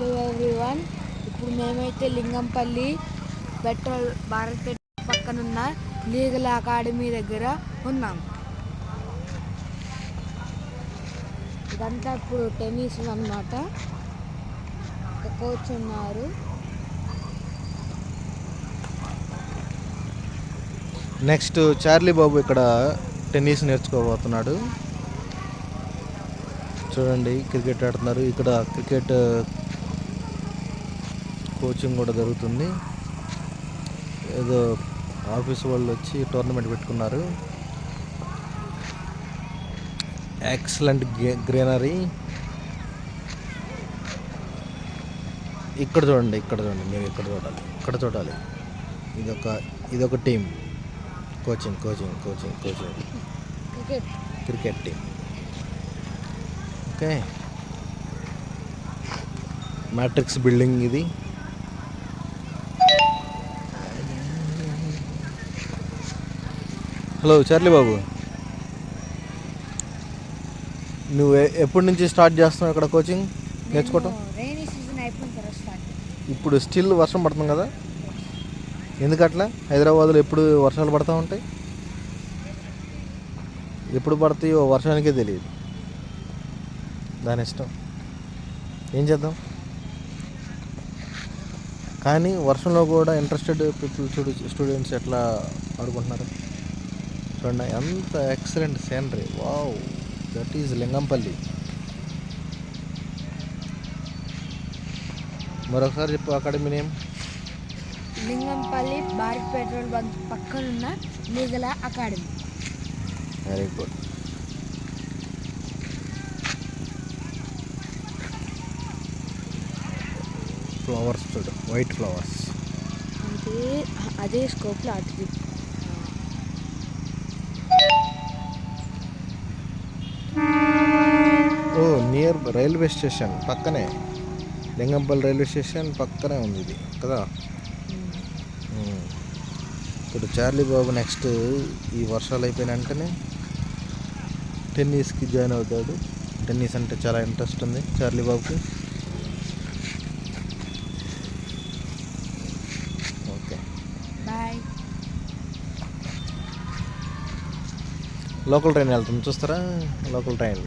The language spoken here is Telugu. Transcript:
హలో ఎవ్రీవన్, ఇప్పుడు మేమైతే లింగంపల్లి పెట్రోల్ భారత్ పెట్రోల్ పక్కనున్న లీగల్ అకాడమీ దగ్గర ఉన్నాం. ఇదంతా ఇప్పుడు టెన్నిస్ అన్నమాట. ఒక కోచ్ ఉన్నారు. నెక్స్ట్ చార్లీ బాబు ఇక్కడ టెన్నిస్ నేర్చుకోబోతున్నాడు. చూడండి, క్రికెట్ ఆడుతున్నారు. ఇక్కడ క్రికెట్ కోచింగ్ కూడా జరుగుతుంది. ఏదో ఆఫీస్ వాళ్ళు వచ్చి టోర్నమెంట్ పెట్టుకున్నారు. Excellent greenery. ఇక్కడ చూడండి, మీరు ఇక్కడ చూడాలి. ఇదొక team. Coaching cricket team. Okay, matrix building ఇది. హలో చార్లీ బాబు, నువ్వు ఎప్పటి నుంచి స్టార్ట్ చేస్తున్నావు ఇక్కడ కోచింగ్ నేర్చుకోవటం? ఇప్పుడు స్టిల్ వర్షం పడుతుంది కదా, ఎందుకట్లా? హైదరాబాద్లో ఎప్పుడు వర్షాలు పడుతూ ఉంటాయి. ఎప్పుడు పడతాయో వర్షానికే తెలియదు. దాని ఇష్టం, ఏం చేద్దాం. కానీ వర్షంలో కూడా ఇంట్రెస్టెడ్ పీపుల్ స్టూడెంట్స్ ఎట్లా ఆడుకుంటున్నారు చూడండి. అంత excellent scenery. Wow, that is Lingampalli. మరొకసారి చెప్పు academy name. Lingampalli Bharat petrol bunk పక్కనున్న legal academy. Very good. Flowers చూడు, వైట్ ఫ్లవర్స్. అదే స్కోప్లో అటు. ఓ, నియర్ రైల్వే స్టేషన్ పక్కనే, లింగంపల్లి రైల్వే స్టేషన్ పక్కనే ఉంది ఇది కదా. ఇప్పుడు చార్లీ బాబు నెక్స్ట్ ఈ వర్షాలు అయిపోయిన వెంటనే టెన్నిస్కి జాయిన్ అవుతాడు. టెన్నిస్ అంటే చాలా ఇంట్రెస్ట్ ఉంది చార్లీ బాబుకి. Okay, bye. లోకల్ ట్రైన్ వెళ్తుంది, చూస్తారా? Local train